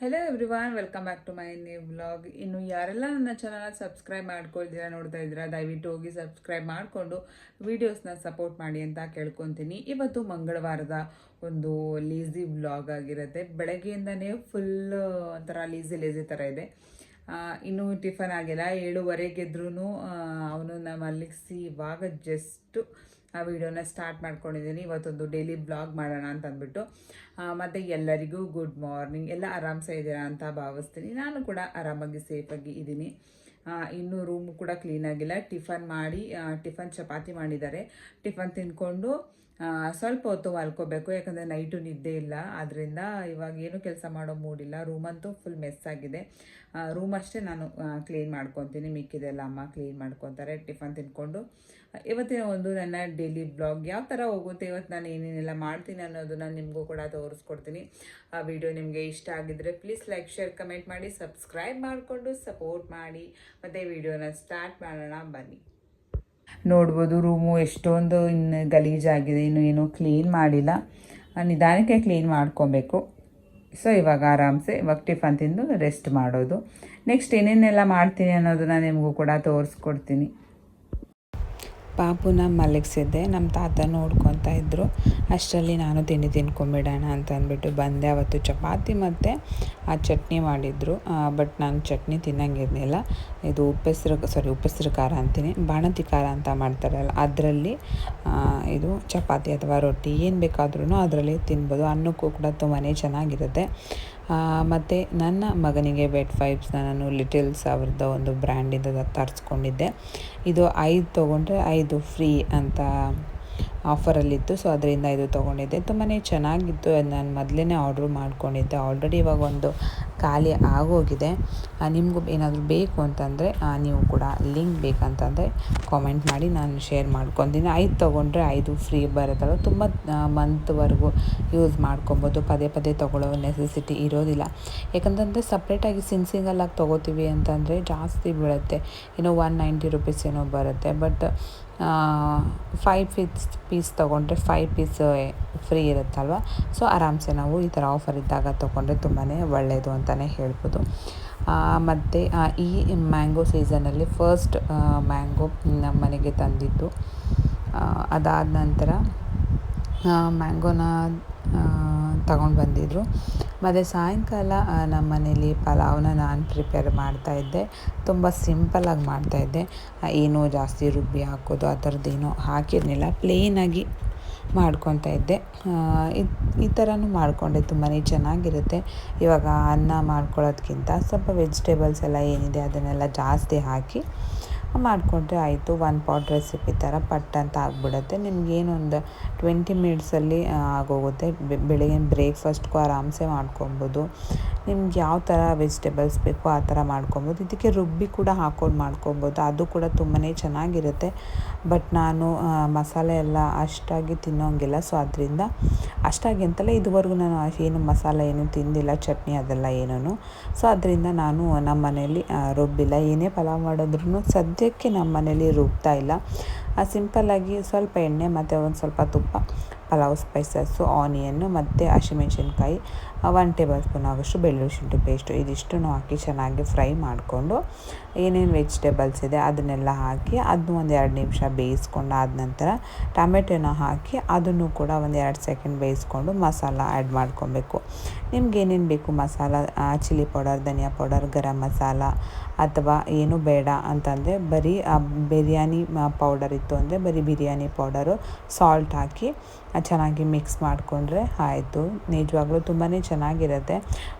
Hello everyone, welcome back to my new vlog. ಇನ್ನು ಯಾರೆಲ್ಲ ನನ್ನ ಚಾನಲ್ ಸಬ್ಸ್ಕ್ರೈಬ್ ಮಾಡ್ಕೊಳ್ತೀರಾ ನೋಡ್ತಾ ಇದ್ದೀರಾ, ದಯವಿಟ್ಟು ಹೋಗಿ ಸಬ್ಸ್ಕ್ರೈಬ್ ಮಾಡಿಕೊಂಡು ವೀಡಿಯೋಸ್ನ ಸಪೋರ್ಟ್ ಮಾಡಿ ಅಂತ ಕೇಳ್ಕೊತೀನಿ. ಇವತ್ತು ಮಂಗಳವಾರದ ಒಂದು ಲೇಝಿ ವ್ಲಾಗ್ ಆಗಿರುತ್ತೆ. ಬೆಳಗ್ಗೆಯಿಂದನೇ ಫುಲ್ ಒಂಥರ ಲೇಝಿ ಥರ ಇದೆ. ಇನ್ನೂ ಟಿಫನ್ ಆಗಿಲ್ಲ. 7:15 ಎದ್ರೂ ಅವನನ್ನು ಮಲಗಿಸಿ ಇವಾಗ ಜಸ್ಟು ಆ ವಿಡಿಯೋನ ಸ್ಟಾರ್ಟ್ ಮಾಡ್ಕೊಂಡಿದ್ದೀನಿ. ಇವತ್ತೊಂದು ಡೈಲಿ ಬ್ಲಾಗ್ ಮಾಡೋಣ ಅಂತ ಅಂದ್ಬಿಟ್ಟು. ಮತ್ತು ಎಲ್ಲರಿಗೂ ಗುಡ್ ಮಾರ್ನಿಂಗ್. ಎಲ್ಲ ಆರಾಮ್ಸೇ ಇದ್ದೀರಾ ಅಂತ ಭಾವಿಸ್ತೀನಿ. ನಾನು ಕೂಡ ಆರಾಮಾಗಿ ಸೇಫಾಗಿ ಇದ್ದೀನಿ. ಇನ್ನೂ ರೂಮು ಕೂಡ ಕ್ಲೀನಾಗಿಲ್ಲ. ಟಿಫನ್ ಚಪಾತಿ ಮಾಡಿದ್ದಾರೆ. ಟಿಫನ್ ತಿಂದ್ಕೊಂಡು ಸ್ವಲ್ಪ ಹೊತ್ತು ಮಲ್ಕೋಬೇಕು, ಯಾಕಂದರೆ ನೈಟು ನಿದ್ದೆ ಇಲ್ಲ. ಆದ್ದರಿಂದ ಇವಾಗ ಏನು ಕೆಲಸ ಮಾಡೋ ಮೂಡಿಲ್ಲ. ರೂಮಂತೂ ಫುಲ್ ಮೆಸ್ ಆಗಿದೆ. ರೂಮ್ ಅಷ್ಟೇ ನಾನು ಕ್ಲೀನ್ ಮಾಡ್ಕೊತೀನಿ, ಮಿಕ್ಕಿದೆಲ್ಲ ಅಮ್ಮ ಕ್ಲೀನ್ ಮಾಡ್ಕೊತಾರೆ. ಟಿಫನ್ ತಿಂದ್ಕೊಂಡು ಇವತ್ತಿನ ಒಂದು ನನ್ನ ಡೈಲಿ ಬ್ಲಾಗ್ ಯಾವ ಥರ ಹೋಗುತ್ತೆ, ಇವತ್ತು ನಾನು ಏನೇನೆಲ್ಲ ಮಾಡ್ತೀನಿ ಅನ್ನೋದನ್ನು ನಿಮಗೂ ಕೂಡ ತೋರಿಸ್ಕೊಡ್ತೀನಿ. ಆ ವಿಡಿಯೋ ನಿಮಗೆ ಇಷ್ಟ ಆಗಿದ್ದರೆ ಪ್ಲೀಸ್ ಲೈಕ್, ಶೇರ್, ಕಮೆಂಟ್ ಮಾಡಿ, ಸಬ್ಸ್ಕ್ರೈಬ್ ಮಾಡಿಕೊಂಡು ಸಪೋರ್ಟ್ ಮಾಡಿ. ಮತ್ತು ವಿಡಿಯೋನ ಸ್ಟಾರ್ಟ್ ಮಾಡೋಣ ಬನ್ನಿ. ನೋಡ್ಬೋದು ರೂಮು ಎಷ್ಟೊಂದು ಇನ್ನು ಗಲೀಜಾಗಿದೆ. ಇನ್ನೂ ಕ್ಲೀನ್ ಮಾಡಿಲ್ಲ, ನಿಧಾನಕ್ಕೆ ಕ್ಲೀನ್ ಮಾಡ್ಕೊಬೇಕು. ಸೊ ಇವಾಗ ಟಿಫನ್ ತಿಂದು ರೆಸ್ಟ್ ಮಾಡೋದು. ನೆಕ್ಸ್ಟ್ ಏನೇನೆಲ್ಲ ಮಾಡ್ತೀನಿ ಅನ್ನೋದನ್ನು ನಿಮಗೂ ಕೂಡ ತೋರಿಸ್ಕೊಡ್ತೀನಿ. ಪಾಪುನ ಮಲಗಿಸಿದ್ದೆ, ನಮ್ಮ ತಾತ ನೋಡ್ಕೊತಾ ಇದ್ದರು. ಅಷ್ಟರಲ್ಲಿ ನಾನು ತಿಂಡಿ ತಿನ್ಕೊಂಬಿಡೋಣ ಅಂತ ಅಂದ್ಬಿಟ್ಟು ಬಂದೆ. ಅವತ್ತು ಚಪಾತಿ ಮತ್ತು ಆ ಚಟ್ನಿ ಮಾಡಿದರು. ಬಟ್ ನಾನು ಚಟ್ನಿ ತಿನ್ನಂಗಿರಲಿಲ್ಲ. ಇದು ಉಪ್ಪೆಸರು ಖಾರ ಅಂತೀನಿ, ಬಾಣಂತಿ ಖಾರ ಅಂತ ಮಾಡ್ತಾರಲ್ಲ, ಅದರಲ್ಲಿ ಇದು ಚಪಾತಿ ಅಥವಾ ರೊಟ್ಟಿ ಏನು ಬೇಕಾದ್ರೂ ಅದರಲ್ಲಿ ತಿನ್ಬೋದು. ಅನ್ನಕ್ಕೂ ಕೂಡ ತುಂಬಾ ಚೆನ್ನಾಗಿರುತ್ತೆ. ಮತ್ತು ನನ್ನ ಮಗನಿಗೆ ವೆಟ್ ವೈಪ್ಸ್ನ ನಾನು ಲಿಟಲ್ಸ್ ಅವ್ರದ್ದು ಒಂದು ಬ್ರ್ಯಾಂಡಿಂದ ತರಿಸ್ಕೊಂಡಿದ್ದೆ. ಇದು 5 ತೊಗೊಂಡ್ರೆ 5 ಫ್ರೀ ಅಂತ ಆಫರಲ್ಲಿತ್ತು. ಸೊ ಅದರಿಂದ ಇದು ತೊಗೊಂಡಿದ್ದೆ. ತುಂಬಾ ಚೆನ್ನಾಗಿತ್ತು. ನಾನು ಮೊದಲೇ ಆರ್ಡ್ರ್ ಮಾಡ್ಕೊಂಡಿದ್ದೆ. ಆಲ್ರೆಡಿ ಇವಾಗ ಒಂದು ಖಾಲಿ ಆಗೋಗಿದೆ. ನಿಮಗೂ ಏನಾದರೂ ಬೇಕು ಅಂತಂದರೆ ನೀವು ಕೂಡ ಲಿಂಕ್ ಬೇಕಂತಂದರೆ ಕಾಮೆಂಟ್ ಮಾಡಿ, ನಾನು ಶೇರ್ ಮಾಡ್ಕೊತೀನಿ. 5 ತೊಗೊಂಡ್ರೆ 5 ಫ್ರೀ ಬರುತ್ತಲ್ಲ. ತುಂಬ ಮಂತ್ವರೆಗೂ ಯೂಸ್ ಮಾಡ್ಕೊಬೋದು. ಪದೇ ಪದೇ ತೊಗೊಳ್ಳೋ ನೆಸೆಸಿಟಿ ಇರೋದಿಲ್ಲ. ಯಾಕಂತಂದರೆ ಸಪ್ರೇಟಾಗಿ ಸಿಂಗಲಾಗಿ ತೊಗೋತೀವಿ ಅಂತಂದರೆ ಜಾಸ್ತಿ ಬೀಳುತ್ತೆ. 190 ರುಪೀಸ್ ಬರುತ್ತೆ. ಬಟ್ 5 ಪೀಸ್ ತೊಗೊಂಡ್ರೆ 5 ಪೀಸ್ ಫ್ರೀ ಇರುತ್ತಲ್ವ. ಸೊ ಆರಾಮ್ಸೆ ನಾವು ಈ ಥರ ಆಫರ್ ಇದ್ದಾಗ ತೊಗೊಂಡ್ರೆ ತುಂಬಾ ಒಳ್ಳೆಯದು ಅಂತಲೇ ಹೇಳ್ಬೋದು. ಮತ್ತು ಈ ಮ್ಯಾಂಗೋ ಸೀಸನಲ್ಲಿ ಫಸ್ಟ್ ಮ್ಯಾಂಗೋ ನಮ್ಮ ಮನೆಗೆ ತಂದಿದ್ದು. ಅದಾದ ನಂತರ ಮ್ಯಾಂಗೋನ ತಗೊಂಡು ಬಂದಿದ್ದರು. ಮತ್ತು ಸಾಯಂಕಾಲ ನಮ್ಮ ಮನೇಲಿ ಪಲಾವ್ನ ನಾನು ಪ್ರಿಪೇರ್ ಮಾಡ್ತಾಯಿದ್ದೆ. ತುಂಬ ಸಿಂಪಲಾಗಿ ಮಾಡ್ತಾಯಿದ್ದೆ. ಏನೂ ಜಾಸ್ತಿ ರುಬ್ಬಿ ಹಾಕೋದು ಆ ಥರದ್ದೇನೂ ಹಾಕಿರಲಿಲ್ಲ. ಪ್ಲೇನಾಗಿ ಮಾಡ್ಕೊತಾ ಇದ್ದೆ. ಈ ಥರನೂ ಮಾಡಿಕೊಂಡೆ, ತುಂಬಾ ಚೆನ್ನಾಗಿರುತ್ತೆ. ಇವಾಗ ಅನ್ನ ಮಾಡ್ಕೊಳ್ಳೋದ್ಕಿಂತ ಸ್ವಲ್ಪ ವೆಜಿಟೇಬಲ್ಸ್ ಎಲ್ಲ ಏನಿದೆ ಅದನ್ನೆಲ್ಲ ಜಾಸ್ತಿ ಹಾಕಿ ಮಾಡಿಕೊಂಡ್ರೆ ಆಯಿತು. 1 ಪಾಟ್ ರೆಸಿಪಿ ಥರ ಪಟ್ ಅಂತ ಆಗಿಬಿಡುತ್ತೆ. ನಿಮಗೇನೊಂದು 20 ಮಿನಿಟ್ಸಲ್ಲಿ ಆಗೋಗುತ್ತೆ. ಬೆಳಗ್ಗೆ ಬ್ರೇಕ್ಫಾಸ್ಟ್ಗೂ ಆರಾಮ್ಸೆ ಮಾಡ್ಕೊಬೋದು. ನಿಮ್ಗೆ ಯಾವ ಥರ ವೆಜಿಟೇಬಲ್ಸ್ ಬೇಕೋ ಆ ಥರ ಮಾಡ್ಕೊಬೋದು. ಇದಕ್ಕೆ ರುಬ್ಬಿ ಕೂಡ ಹಾಕ್ಕೊಂಡು ಮಾಡ್ಕೊಬೋದು, ಅದು ಕೂಡ ತುಂಬಾ ಚೆನ್ನಾಗಿರುತ್ತೆ. ಬಟ್ ನಾನು ಮಸಾಲೆ ಎಲ್ಲ ಅಷ್ಟಾಗಿ ತಿನ್ನೋಂಗಿಲ್ಲ. ಸೊ ಅದರಿಂದ ಅಷ್ಟಾಗಿ ಅಂತಲೇ ಇದುವರೆಗೂ ನಾನು ಏನು ಮಸಾಲೆ ಏನು ತಿಂದಿಲ್ಲ, ಚಟ್ನಿ ಅದೆಲ್ಲ ಏನೂ. ಸೊ ಅದರಿಂದ ನಾನು ನಮ್ಮ ಮನೇಲಿ ರುಬ್ಬಿಲ್ಲ. ಏನೇ ಪಲಾವ್ ಮಾಡಿದ್ರೂ ಸದ್ಯಕ್ಕೆ ನಮ್ಮ ಮನೇಲಿ ರುಬ್ತಾ ಇಲ್ಲ. ಸಿಂಪಲ್ಲಾಗಿ ಸ್ವಲ್ಪ ಎಣ್ಣೆ ಮತ್ತು ಒಂದು ಸ್ವಲ್ಪ ತುಪ್ಪ, ಪಲಾವ್ ಸ್ಪೈಸಸ್ಸು, ಆನಿಯನ್ನು ಮತ್ತು ಹಸಿಮೆಣ್ಸಿನ್ಕಾಯಿ, 1 ಟೇಬಲ್ ಸ್ಪೂನ್ ಆಗೋಷ್ಟು ಬೆಳ್ಳುಳ್ಳಿ ಶುಂಠಿ ಪೇಸ್ಟು, ಇದಿಷ್ಟನ್ನು ಹಾಕಿ ಚೆನ್ನಾಗಿ ಫ್ರೈ ಮಾಡಿಕೊಂಡು ಏನೇನು ವೆಜಿಟೇಬಲ್ಸ್ ಇದೆ ಅದನ್ನೆಲ್ಲ ಹಾಕಿ ಅದನ್ನು ಒಂದು 2 ನಿಮಿಷ ಬೇಯಿಸ್ಕೊಂಡು ಆದ ನಂತರ ಟೊಮೆಟೊನ ಹಾಕಿ ಅದನ್ನು ಕೂಡ ಒಂದು 2 ಸೆಕೆಂಡ್ ಬೇಯಿಸ್ಕೊಂಡು ಮಸಾಲ ಆ್ಯಡ್ ಮಾಡ್ಕೊಬೇಕು. ನಿಮ್ಗೆ ಏನೇನು ಬೇಕು ಮಸಾಲ, ಚಿಲ್ಲಿ ಪೌಡರ್, ಧನಿಯಾ ಪೌಡರ್, ಗರಂ ಮಸಾಲ ಅಥವಾ ಏನು ಬೇಡ ಅಂತಂದರೆ ಬರೀ ಬಿರಿಯಾನಿ ಪೌಡರ್ ಇತ್ತು ಅಂದರೆ ಬರೀ ಬಿರಿಯಾನಿ ಪೌಡರು, ಸಾಲ್ಟ್ ಹಾಕಿ ಚೆನ್ನಾಗಿ ಮಿಕ್ಸ್ ಮಾಡಿಕೊಂಡ್ರೆ ಆಯಿತು. ನಿಜವಾಗ್ಲೂ ತುಂಬಾ ಚೆನ್ನಾಗಿರುತ್ತೆ.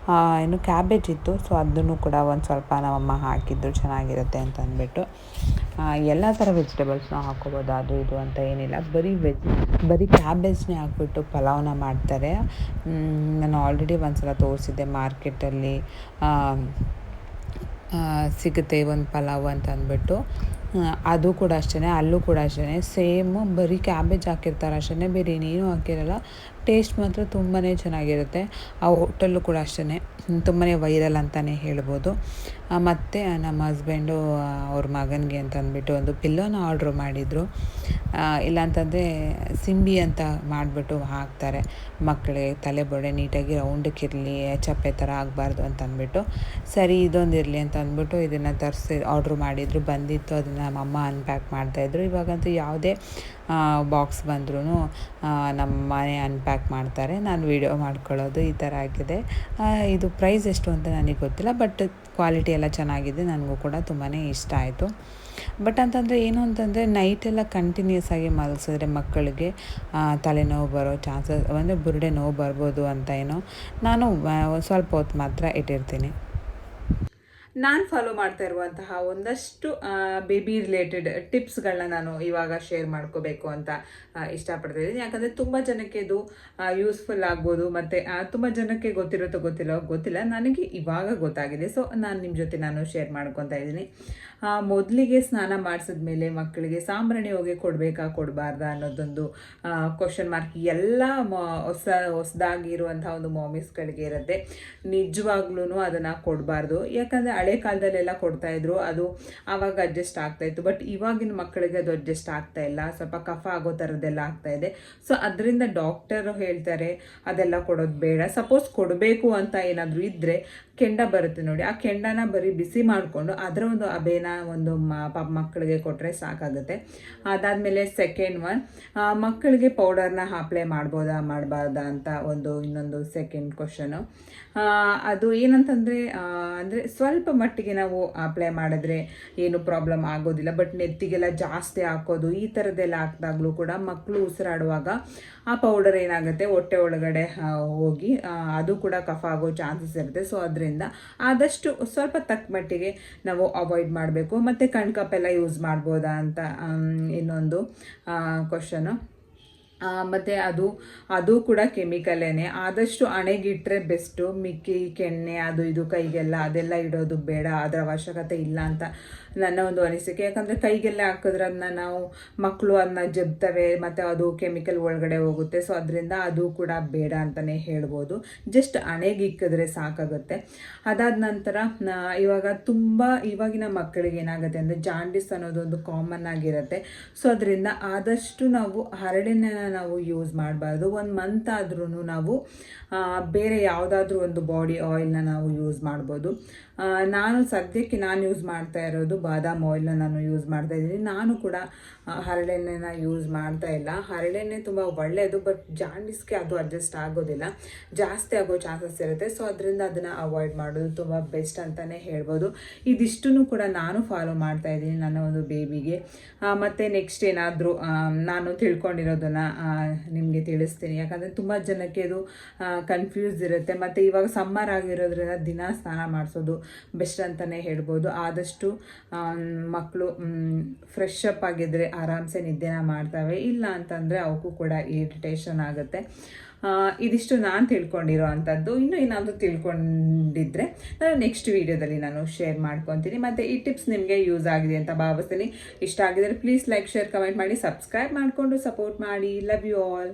ಇನ್ನು ಕ್ಯಾಬೇಜ್ ಇತ್ತು, ಸೊ ಅದನ್ನು ಕೂಡ ಒಂದು ಸ್ವಲ್ಪ ನಮ್ಮಮ್ಮ ಹಾಕಿದ್ರು ಚೆನ್ನಾಗಿರುತ್ತೆ ಅಂತ ಅಂದ್ಬಿಟ್ಟು. ಎಲ್ಲ ಥರ ವೆಜಿಟೇಬಲ್ಸ್ನ ಹಾಕ್ಕೋಬೋದು, ಅದು ಇದು ಅಂತ ಏನಿಲ್ಲ. ಬರೀ ಕ್ಯಾಬೇಜ್ನೇ ಹಾಕ್ಬಿಟ್ಟು ಪಲಾವ್ನ ಮಾಡ್ತಾರೆ. ನಾನು ಆಲ್ರೆಡಿ ಒಂದು ಸಲ ತೋರಿಸಿದ್ದೆ. ಮಾರ್ಕೆಟಲ್ಲಿ ಸಿಗುತ್ತೆ ಒಂದು ಪಲಾವ್ ಅಂತ ಅಂದ್ಬಿಟ್ಟು. ಅದು ಕೂಡ ಅಷ್ಟೇ, ಅಲ್ಲೂ ಕೂಡ ಅಷ್ಟೇ ಸೇಮು. ಬರೀ ಕ್ಯಾಬೇಜ್ ಹಾಕಿರ್ತಾರೆ ಅಷ್ಟೇ, ಬೇರೆ ಏನೇನು ಹಾಕಿರಲ್ಲ. ಟೇಸ್ಟ್ ಮಾತ್ರ ತುಂಬಾ ಚೆನ್ನಾಗಿರುತ್ತೆ. ಆ ಹೋಟೆಲ್ಲು ಕೂಡ ಅಷ್ಟೇ ತುಂಬಾ ವೈರಲ್ ಅಂತಲೇ ಹೇಳ್ಬೋದು. ಮತ್ತು ನಮ್ಮ ಹಸ್ಬೆಂಡು ಅವ್ರ ಮಗನಿಗೆ ಅಂತ ಅಂದ್ಬಿಟ್ಟು ಒಂದು ಪಿಲ್ಲೋನ ಆರ್ಡ್ರ್ ಮಾಡಿದರು. ಇಲ್ಲಾಂತಂದರೆ ಸಿಂಬಿ ಅಂತ ಮಾಡಿಬಿಟ್ಟು ಹಾಕ್ತಾರೆ ಮಕ್ಕಳಿಗೆ, ತಲೆಬೊಡೆ ನೀಟಾಗಿ ರೌಂಡಕ್ಕಿರಲಿ, ಚಪ್ಪೆ ಥರ ಆಗಬಾರ್ದು ಅಂತ ಅಂದ್ಬಿಟ್ಟು. ಸರಿ ಇದೊಂದು ಇರಲಿ ಅಂತ ಅಂದ್ಬಿಟ್ಟು ಇದನ್ನು ತರಿಸಿ ಆರ್ಡ್ರ್ ಮಾಡಿದರು. ಬಂದಿತ್ತು, ಅದನ್ನು ನಮ್ಮಮ್ಮ ಅನ್ಪ್ಯಾಕ್ ಮಾಡ್ತಾಯಿದ್ರು. ಇವಾಗಂತೂ ಯಾವುದೇ ಬಾಕ್ಸ್ ಬಂದ್ರೂ ನಮ್ಮ ಮನೆ ಅನ್ಪ್ಯಾಕ್ ಮಾಡ್ತಾರೆ, ನಾನು ವೀಡಿಯೋ ಮಾಡ್ಕೊಳ್ಳೋದು ಈ ಥರ ಆಗಿದೆ. ಇದು ಪ್ರೈಸ್ ಎಷ್ಟು ಅಂತ ನನಗೆ ಗೊತ್ತಿಲ್ಲ, ಬಟ್ ಕ್ವಾಲಿಟಿ ಎಲ್ಲ ಚೆನ್ನಾಗಿದೆ. ನನಗೂ ಕೂಡ ತುಂಬಾ ಇಷ್ಟ ಆಯಿತು. ಬಟ್ ಅಂತಂದರೆ ಏನು ಅಂತಂದರೆ ನೈಟೆಲ್ಲ ಕಂಟಿನ್ಯೂಸ್ ಆಗಿ ಮಲಗಿಸಿದ್ರೆ ಮಕ್ಕಳಿಗೆ ತಲೆನೋವು ಬರೋ ಚಾನ್ಸಸ್, ಅಂದರೆ ಬುರುಡೆ ನೋವು ಬರ್ಬೋದು ಅಂತ ನಾನು ಸ್ವಲ್ಪ ಹೊತ್ತು ಮಾತ್ರ ಇಟ್ಟಿರ್ತೀನಿ. ನಾನು ಫಾಲೋ ಮಾಡ್ತಾ ಇರುವಂತಹ ಒಂದಷ್ಟು ಬೇಬಿ ರಿಲೇಟೆಡ್ ಟಿಪ್ಸ್ಗಳನ್ನ ನಾನು ಇವಾಗ ಶೇರ್ ಮಾಡ್ಕೋಬೇಕು ಅಂತ ಇಷ್ಟಪಡ್ತಿದ್ದೀನಿ. ಯಾಕಂದರೆ ತುಂಬ ಜನಕ್ಕೆ ಇದು ಯೂಸ್ಫುಲ್ ಆಗ್ಬೋದು, ಮತ್ತು ತುಂಬ ಜನಕ್ಕೆ ಗೊತ್ತಿಲ್ಲ, ನನಗೆ ಇವಾಗ ಗೊತ್ತಾಗಿದೆ. ಸೊ ನಾನು ನಿಮ್ಮ ಜೊತೆ ನಾನು ಶೇರ್ ಮಾಡ್ಕೊತಾ ಇದ್ದೀನಿ. ಮೊದಲಿಗೆ ಸ್ನಾನ ಮಾಡಿಸಿದ್ಮೇಲೆ ಮಕ್ಕಳಿಗೆ ಸಾಂಬ್ರಾಣಿ ಹೋಗಿ ಕೊಡಬಾರ್ದಾ ಅನ್ನೋದೊಂದು ಕ್ವಶನ್ ಮಾರ್ಕ್ ಎಲ್ಲ ಹೊಸದಾಗಿರುವಂಥ ಒಂದು ಮಾಮಿಸ್ಗಳಿಗೆ ಇರುತ್ತೆ. ನಿಜವಾಗ್ಲೂ ಅದನ್ನು ಕೊಡಬಾರ್ದು. ಯಾಕಂದರೆ ಹಳೆ ಕಾಲದಲ್ಲೆಲ್ಲ ಕೊಡ್ತಾಯಿದ್ರು, ಅದು ಆವಾಗ ಅಡ್ಜಸ್ಟ್ ಆಗ್ತಾಯಿತ್ತು. ಬಟ್ ಇವಾಗಿನ ಮಕ್ಕಳಿಗೆ ಅದು ಅಡ್ಜಸ್ಟ್ ಆಗ್ತಾ ಇಲ್ಲ, ಸ್ವಲ್ಪ ಕಫ ಆಗೋ ಥರದ್ದೆಲ್ಲ ಆಗ್ತಾಯಿದೆ. ಸೊ ಅದರಿಂದ ಡಾಕ್ಟರ್ ಹೇಳ್ತಾರೆ ಅದೆಲ್ಲ ಕೊಡೋದು ಬೇಡ. ಸಪೋಸ್ ಕೊಡಬೇಕು ಅಂತ ಏನಾದರೂ ಇದ್ದರೆ ಕೆಂಡ ಬರುತ್ತೆ ನೋಡಿ, ಆ ಕೆಂಡನ ಬರೀ ಬಿಸಿ ಮಾಡಿಕೊಂಡು ಅದರ ಒಂದು ಅಬೇನ ಒಂದು ಮಕ್ಕಳಿಗೆ ಕೊಟ್ಟರೆ ಸಾಕಾಗುತ್ತೆ. ಅದಾದಮೇಲೆ ಸೆಕೆಂಡ್ ಒನ್, ಮಕ್ಕಳಿಗೆ ಪೌಡರ್ನ ಅಪ್ಲೈ ಮಾಡಬಾರ್ದಾ ಅಂತ ಇನ್ನೊಂದು ಸೆಕೆಂಡ್ ಕ್ವಶನು. ಅದು ಏನಂತಂದರೆ ಅಂದರೆ ಸ್ವಲ್ಪ ಮಟ್ಟಿಗೆ ನಾವು ಅಪ್ಲೈ ಮಾಡಿದ್ರೆ ಏನು ಪ್ರಾಬ್ಲಮ್ ಆಗೋದಿಲ್ಲ. ಬಟ್ ನೆತ್ತಿಗೆಲ್ಲ ಜಾಸ್ತಿ ಹಾಕೋದು ಈ ಥರದ್ದೆಲ್ಲ ಹಾಕಿದಾಗಲೂ ಕೂಡ ಮಕ್ಕಳು ಉಸಿರಾಡುವಾಗ ಆ ಪೌಡರ್ ಏನಾಗುತ್ತೆ ಹೊಟ್ಟೆ ಒಳಗಡೆ ಹೋಗಿ ಅದು ಕೂಡ ಕಫ ಆಗೋ ಚಾನ್ಸಸ್ ಇರುತ್ತೆ. ಸೊ ಅದರಿಂದ ಆದಷ್ಟು ಸ್ವಲ್ಪ ತಕ್ಕ ಮಟ್ಟಿಗೆ ನಾವು ಅವಾಯ್ಡ್ ಮಾಡಬೇಕು. ಮತ್ತು ಕಣ್ಕಪ್ಪೆಲ್ಲ ಯೂಸ್ ಮಾಡ್ಬೋದಾ ಅಂತ ಇನ್ನೊಂದು ಕ್ವಶನು. ಮತ್ತು ಅದು ಕೂಡ ಕೆಮಿಕಲ್ಲೇನೆ. ಆದಷ್ಟು ಹಣೆಗಿಟ್ಟರೆ ಬೆಸ್ಟು. ಮಿಕ್ಕಿ ಕೆಣ್ಣೆ ಅದು ಇದು ಕೈಗೆಲ್ಲ ಅದೆಲ್ಲ ಇಡೋದು ಬೇಡ, ಅದರ ಅವಶ್ಯಕತೆ ಇಲ್ಲ ಅಂತ ನನ್ನ ಒಂದು ಅನಿಸಿಕೆ. ಯಾಕಂದರೆ ಕೈಗೆಲ್ಲ ಹಾಕಿದ್ರೆ ಅದನ್ನ ಮಕ್ಕಳು ಅದನ್ನ ಜಬ್ತವೆ, ಮತ್ತು ಅದು ಕೆಮಿಕಲ್ ಒಳಗಡೆ ಹೋಗುತ್ತೆ. ಸೊ ಅದರಿಂದ ಅದು ಕೂಡ ಬೇಡ ಅಂತಲೇ ಹೇಳ್ಬೋದು. ಜಸ್ಟ್ ಹಣೆಗೆ ಇಕ್ಕಿದ್ರೆ ಸಾಕಾಗುತ್ತೆ. ಅದಾದ ನಂತರ ಇವಾಗಿನ ಮಕ್ಕಳಿಗೆ ಏನಾಗುತ್ತೆ ಅಂದರೆ ಜಾಂಡಿಸ್ ಅನ್ನೋದೊಂದು ಕಾಮನ್ ಆಗಿರುತ್ತೆ. ಸೊ ಅದರಿಂದ ಆದಷ್ಟು ನಾವು ಹರಳೆಣ್ಣೆನ ನಾವು ಯೂಸ್ ಮಾಡಬಾರ್ದು. 1 ಮಂತ್ ಆದ್ರೂ ನಾವು ಬೇರೆ ಯಾವುದಾದ್ರೂ ಒಂದು ಬಾಡಿ ಆಯಿಲ್ನ ನಾವು ಯೂಸ್ ಮಾಡ್ಬೋದು. ನಾನು ಸದ್ಯಕ್ಕೆ ಯೂಸ್ ಮಾಡ್ತಾ ಇರೋದು ಬಾದಾಮ್ ಆಯಿಲ್ನ ನಾನು ಯೂಸ್ ಮಾಡ್ತಾ ಇದ್ದೀನಿ. ನಾನು ಕೂಡ ಹರಳೆಣ್ಣೆನ ಯೂಸ್ ಮಾಡ್ತಾ ಇಲ್ಲ. ಹರಳೆಣ್ಣೆ ತುಂಬ ಒಳ್ಳೆಯದು, ಬಟ್ ಜಾಂಡಿಸ್ಗೆ ಅದು ಅಡ್ಜಸ್ಟ್ ಆಗೋದಿಲ್ಲ, ಜಾಸ್ತಿ ಆಗೋ ಚಾನ್ಸಸ್ ಇರುತ್ತೆ. ಸೊ ಅದರಿಂದ ಅದನ್ನು ಅವಾಯ್ಡ್ ಮಾಡೋದು ತುಂಬ ಬೆಸ್ಟ್ ಅಂತಲೇ ಹೇಳ್ಬೋದು. ಇದಿಷ್ಟನ್ನು ಕೂಡ ನಾನು ಫಾಲೋ ಮಾಡ್ತಾ ಇದ್ದೀನಿ ನನ್ನ ಒಂದು ಬೇಬಿಗೆ. ಮತ್ತು ನೆಕ್ಸ್ಟ್ ಏನಾದರೂ ನಾನು ತಿಳ್ಕೊಂಡಿರೋದನ್ನು ನಿಮಗೆ ತಿಳಿಸ್ತೀನಿ. ಯಾಕಂದರೆ ತುಂಬ ಜನಕ್ಕೆ ಇದು ಕನ್ಫ್ಯೂಸ್ ಇರುತ್ತೆ. ಮತ್ತು ಇವಾಗ ಸಮ್ಮರ್ ಆಗಿರೋದ್ರಿಂದ ದಿನ ಸ್ನಾನ ಮಾಡಿಸೋದು ಬೆಸ್ಟ್ ಅಂತಲೇ ಹೇಳ್ಬೋದು. ಆದಷ್ಟು ಮಕ್ಕಳು ಫ್ರೆಶ್ ಅಪ್ ಆಗಿದ್ದರೆ ಆರಾಮ್ಸೆ ನಿದ್ದೆನ ಮಾಡ್ತವೆ, ಇಲ್ಲ ಅಂತಂದರೆ ಅವಕ್ಕೂ ಕೂಡ ಇರಿಟೇಷನ್ ಆಗುತ್ತೆ. ಇದಿಷ್ಟು ನಾನು ತಿಳ್ಕೊಂಡಿರೋ ಅಂಥದ್ದು. ಇನ್ನೂ ಏನಾದರೂ ತಿಳ್ಕೊಂಡಿದ್ರೆ ನಾನು ನೆಕ್ಸ್ಟ್ ವೀಡಿಯೋದಲ್ಲಿ ನಾನು ಶೇರ್ ಮಾಡ್ಕೊತೀನಿ. ಮತ್ತು ಈ ಟಿಪ್ಸ್ ನಿಮಗೆ ಯೂಸ್ ಆಗಿದೆ ಅಂತ ಭಾವಿಸ್ತೀನಿ. ಇಷ್ಟ ಆಗಿದರೆ ಪ್ಲೀಸ್ ಲೈಕ್, ಶೇರ್, ಕಮೆಂಟ್ ಮಾಡಿ, ಸಬ್ಸ್ಕ್ರೈಬ್ ಮಾಡಿಕೊಂಡು ಸಪೋರ್ಟ್ ಮಾಡಿ. Love you all.